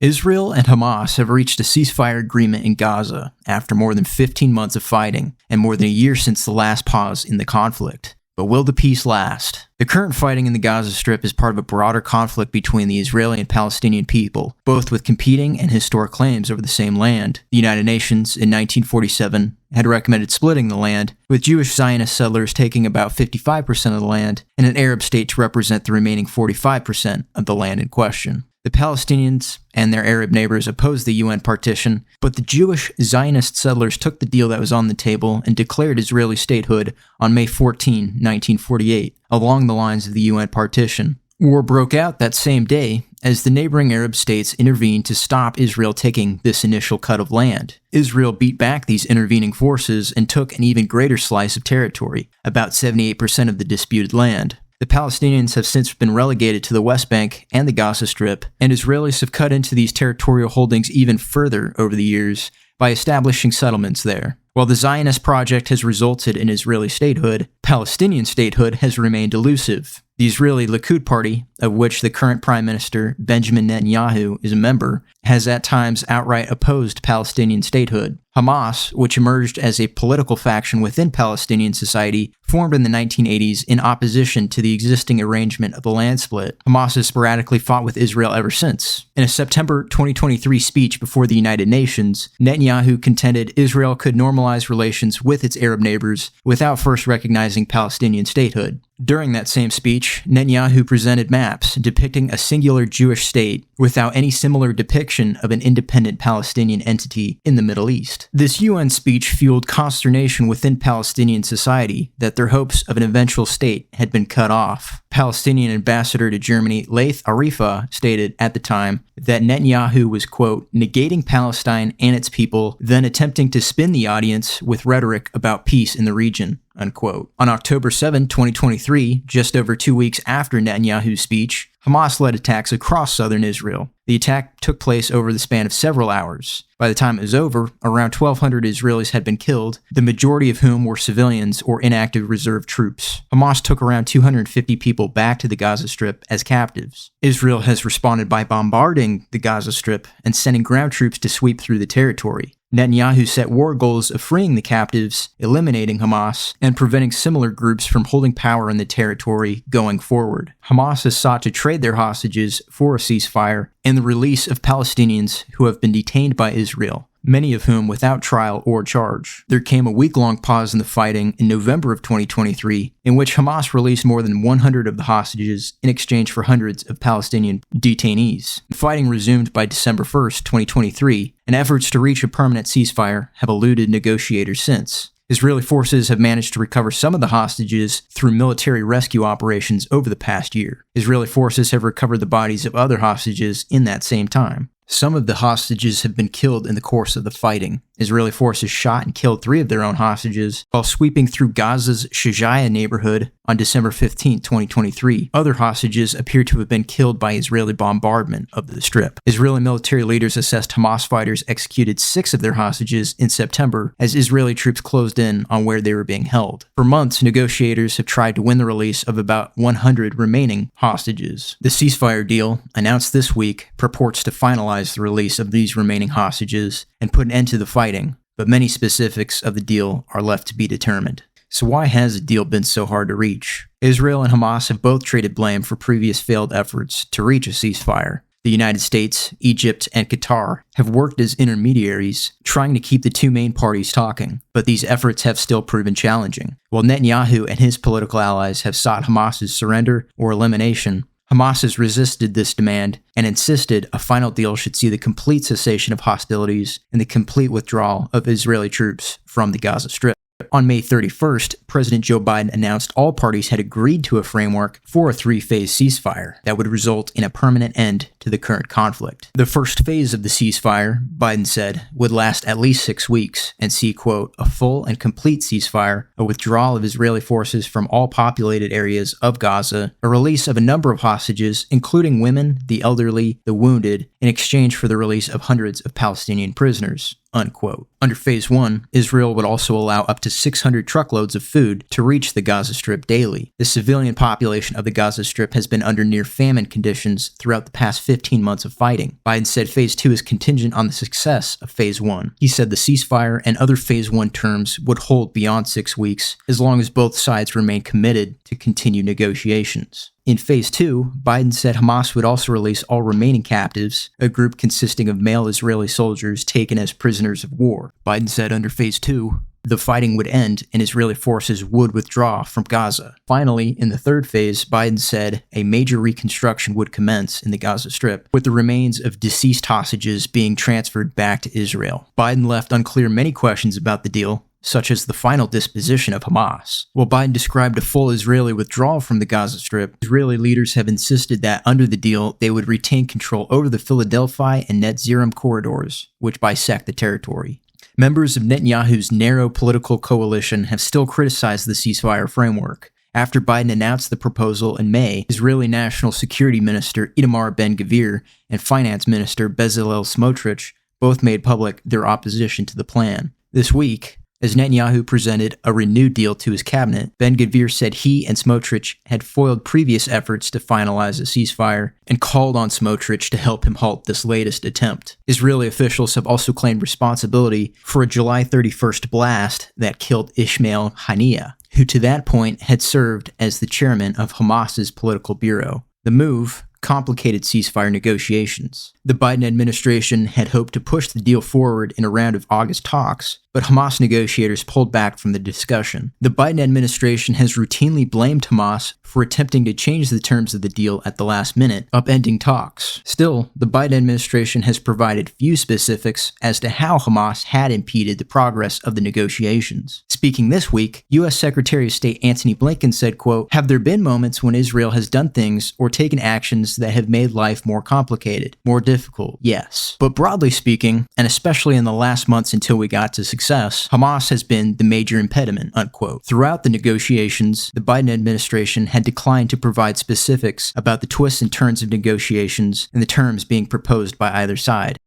Israel and Hamas have reached a ceasefire agreement in Gaza after more than 15 months of fighting and more than a year since the last pause in the conflict. But will the peace last? The current fighting in the Gaza Strip is part of a broader conflict between the Israeli and Palestinian people, both with competing and historic claims over the same land. The United Nations, in 1947, had recommended splitting the land, with Jewish Zionist settlers taking about 55% of the land, and an Arab state to represent the remaining 45% of the land in question. The Palestinians and their Arab neighbors opposed the UN partition, but the Jewish Zionist settlers took the deal that was on the table and declared Israeli statehood on May 14, 1948, along the lines of the UN partition. War broke out that same day as the neighboring Arab states intervened to stop Israel taking this initial cut of land. Israel beat back these intervening forces and took an even greater slice of territory, about 78% of the disputed land. The Palestinians have since been relegated to the West Bank and the Gaza Strip, and Israelis have cut into these territorial holdings even further over the years by establishing settlements there. While the Zionist project has resulted in Israeli statehood, Palestinian statehood has remained elusive. The Israeli Likud party, of which the current Prime Minister Benjamin Netanyahu is a member, has at times outright opposed Palestinian statehood. Hamas, which emerged as a political faction within Palestinian society, formed in the 1980s in opposition to the existing arrangement of the land split. Hamas has sporadically fought with Israel ever since. In a September 2023 speech before the United Nations, Netanyahu contended Israel could normalize relations with its Arab neighbors without first recognizing Palestinian statehood. During that same speech, Netanyahu presented maps depicting a singular Jewish state without any similar depiction of an independent Palestinian entity in the Middle East. This UN speech fueled consternation within Palestinian society that their hopes of an eventual state had been cut off. Palestinian ambassador to Germany, Laith Arifa, stated at the time that Netanyahu was, quote, negating Palestine and its people, then attempting to spin the audience with rhetoric about peace in the region, unquote. On October 7, 2023, just over 2 weeks after Netanyahu's speech, Hamas led attacks across southern Israel. The attack took place over the span of several hours. By the time it was over, around 1,200 Israelis had been killed, the majority of whom were civilians or inactive reserve troops. Hamas took around 250 people back to the Gaza Strip as captives. Israel has responded by bombarding the Gaza Strip and sending ground troops to sweep through the territory. Netanyahu set war goals of freeing the captives, eliminating Hamas, and preventing similar groups from holding power in the territory going forward. Hamas has sought to trade their hostages for a ceasefire and the release of Palestinians who have been detained by Israel, many of whom without trial or charge. There came a week-long pause in the fighting in November of 2023, in which Hamas released more than 100 of the hostages in exchange for hundreds of Palestinian detainees. Fighting resumed by December 1st, 2023, and efforts to reach a permanent ceasefire have eluded negotiators since. Israeli forces have managed to recover some of the hostages through military rescue operations over the past year. Israeli forces have recovered the bodies of other hostages in that same time. Some of the hostages have been killed in the course of the fighting. Israeli forces shot and killed 3 of their own hostages while sweeping through Gaza's Shijaya neighborhood on December 15, 2023. Other hostages appear to have been killed by Israeli bombardment of the Strip. Israeli military leaders assessed Hamas fighters executed 6 of their hostages in September as Israeli troops closed in on where they were being held. For months, negotiators have tried to win the release of about 100 remaining hostages. The ceasefire deal, announced this week, purports to finalize the release of these remaining hostages and put an end to the fighting, but many specifics of the deal are left to be determined. So why has the deal been so hard to reach? Israel and Hamas have both traded blame for previous failed efforts to reach a ceasefire. The United States, Egypt, and Qatar have worked as intermediaries, trying to keep the two main parties talking, but these efforts have still proven challenging. While Netanyahu and his political allies have sought Hamas's surrender or elimination, Hamas has resisted this demand and insisted a final deal should see the complete cessation of hostilities and the complete withdrawal of Israeli troops from the Gaza Strip. On May 31st, President Joe Biden announced all parties had agreed to a framework for a 3-phase ceasefire that would result in a permanent end to the current conflict. The first phase of the ceasefire, Biden said, would last at least 6 weeks and see, quote, a full and complete ceasefire, a withdrawal of Israeli forces from all populated areas of Gaza, a release of a number of hostages, including women, the elderly, the wounded, in exchange for the release of hundreds of Palestinian prisoners. unquote. Under Phase 1, Israel would also allow up to 600 truckloads of food to reach the Gaza Strip daily. The civilian population of the Gaza Strip has been under near famine conditions throughout the past 15 months of fighting. Biden said Phase 2 is contingent on the success of Phase 1. He said the ceasefire and other Phase 1 terms would hold beyond 6 weeks, as long as both sides remain committed to continue negotiations. In Phase 2, Biden said Hamas would also release all remaining captives, a group consisting of male Israeli soldiers taken as prisoners of war. Biden said under Phase 2, the fighting would end and Israeli forces would withdraw from Gaza. Finally, in the third phase, Biden said a major reconstruction would commence in the Gaza Strip, with the remains of deceased hostages being transferred back to Israel. Biden left unclear many questions about the deal, such as the final disposition of Hamas. While Biden described a full Israeli withdrawal from the Gaza Strip, Israeli leaders have insisted that under the deal, they would retain control over the Philadelphia and Netzarim corridors, which bisect the territory. Members of Netanyahu's narrow political coalition have still criticized the ceasefire framework. After Biden announced the proposal in May, Israeli National Security Minister Itamar Ben-Gvir and Finance Minister Bezalel Smotrich both made public their opposition to the plan. This week, as Netanyahu presented a renewed deal to his cabinet, Ben-Gvir said he and Smotrich had foiled previous efforts to finalize a ceasefire and called on Smotrich to help him halt this latest attempt. Israeli officials have also claimed responsibility for a July 31st blast that killed Ismail Haniyeh, who to that point had served as the chairman of Hamas's political bureau. The move complicated ceasefire negotiations. The Biden administration had hoped to push the deal forward in a round of August talks, but Hamas negotiators pulled back from the discussion. The Biden administration has routinely blamed Hamas for attempting to change the terms of the deal at the last minute, upending talks. Still, the Biden administration has provided few specifics as to how Hamas had impeded the progress of the negotiations. Speaking this week, U.S. Secretary of State Antony Blinken said, quote, "Have there been moments when Israel has done things or taken actions that have made life more complicated, more difficult? Yes. But broadly speaking, and especially in the last months until we got to success, Hamas has been the major impediment," unquote. Throughout the negotiations, the Biden administration had declined to provide specifics about the twists and turns of negotiations and the terms being proposed by either side.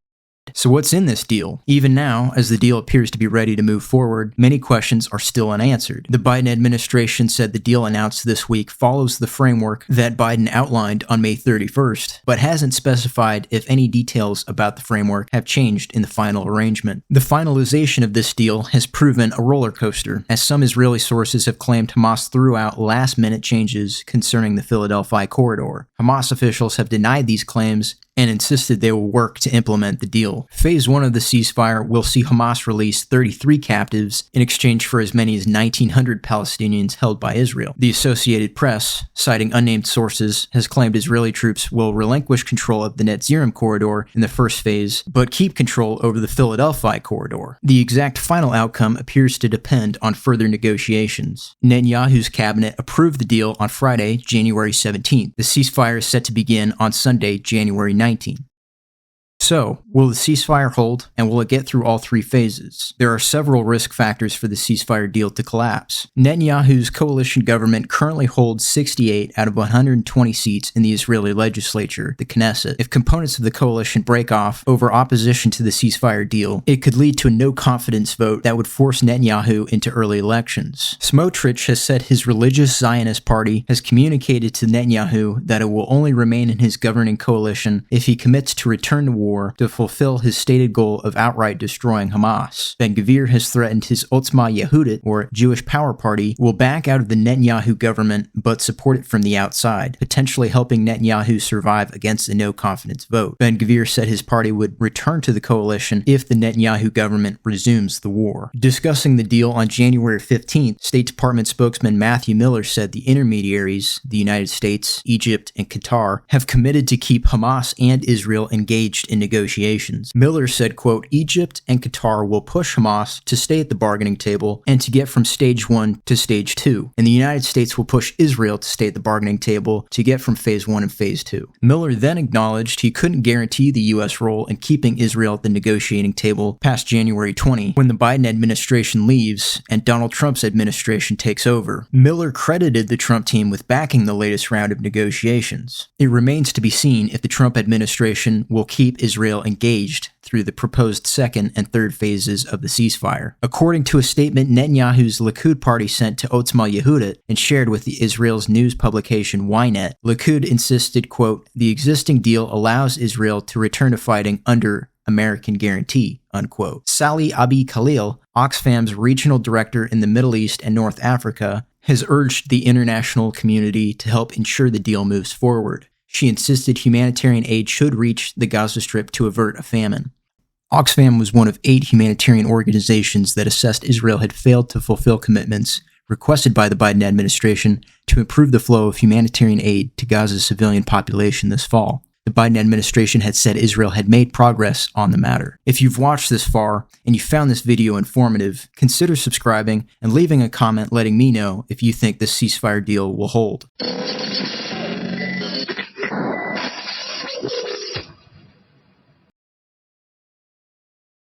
So what's in this deal? Even now, as the deal appears to be ready to move forward, many questions are still unanswered. The Biden administration said the deal announced this week follows the framework that Biden outlined on May 31st, but hasn't specified if any details about the framework have changed in the final arrangement. The finalization of this deal has proven a roller coaster, as some Israeli sources have claimed Hamas threw out last-minute changes concerning the Philadelphia corridor. Hamas officials have denied these claims and insisted they will work to implement the deal. Phase 1 of the ceasefire will see Hamas release 33 captives in exchange for as many as 1,900 Palestinians held by Israel. The Associated Press, citing unnamed sources, has claimed Israeli troops will relinquish control of the Netzarim corridor in the first phase, but keep control over the Philadelphia corridor. The exact final outcome appears to depend on further negotiations. Netanyahu's cabinet approved the deal on Friday, January 17th. The ceasefire is set to begin on Sunday, January 19th. So, will the ceasefire hold, and will it get through all three phases? There are several risk factors for the ceasefire deal to collapse. Netanyahu's coalition government currently holds 68 out of 120 seats in the Israeli legislature, the Knesset. If components of the coalition break off over opposition to the ceasefire deal, it could lead to a no-confidence vote that would force Netanyahu into early elections. Smotrich has said his religious Zionist party has communicated to Netanyahu that it will only remain in his governing coalition if he commits to return to war to fulfill his stated goal of outright destroying Hamas. Ben-Gvir has threatened his Otzma Yehudit, or Jewish Power Party, will back out of the Netanyahu government but support it from the outside, potentially helping Netanyahu survive against a no-confidence vote. Ben-Gvir said his party would return to the coalition if the Netanyahu government resumes the war. Discussing the deal on January 15th, State Department spokesman Matthew Miller said the intermediaries, the United States, Egypt, and Qatar, have committed to keep Hamas and Israel engaged in negotiations. Miller said, quote, "Egypt and Qatar will push Hamas to stay at the bargaining table and to get from stage 1 to stage 2, and the United States will push Israel to stay at the bargaining table to get from phase 1 and phase 2. Miller then acknowledged he couldn't guarantee the U.S. role in keeping Israel at the negotiating table past January 20, when the Biden administration leaves and Donald Trump's administration takes over. Miller credited the Trump team with backing the latest round of negotiations. It remains to be seen if the Trump administration will keep Israel Israel engaged through the proposed second and third phases of the ceasefire. According to a statement Netanyahu's Likud party sent to Otzma Yehudit and shared with the Israel's news publication Ynet, Likud insisted, quote, "The existing deal allows Israel to return to fighting under American guarantee," unquote. Sally Abi Khalil, Oxfam's regional director in the Middle East and North Africa, has urged the international community to help ensure the deal moves forward. She insisted humanitarian aid should reach the Gaza Strip to avert a famine. Oxfam was one of 8 humanitarian organizations that assessed Israel had failed to fulfill commitments requested by the Biden administration to improve the flow of humanitarian aid to Gaza's civilian population this fall. The Biden administration had said Israel had made progress on the matter. If you've watched this far and you found this video informative, consider subscribing and leaving a comment letting me know if you think this ceasefire deal will hold.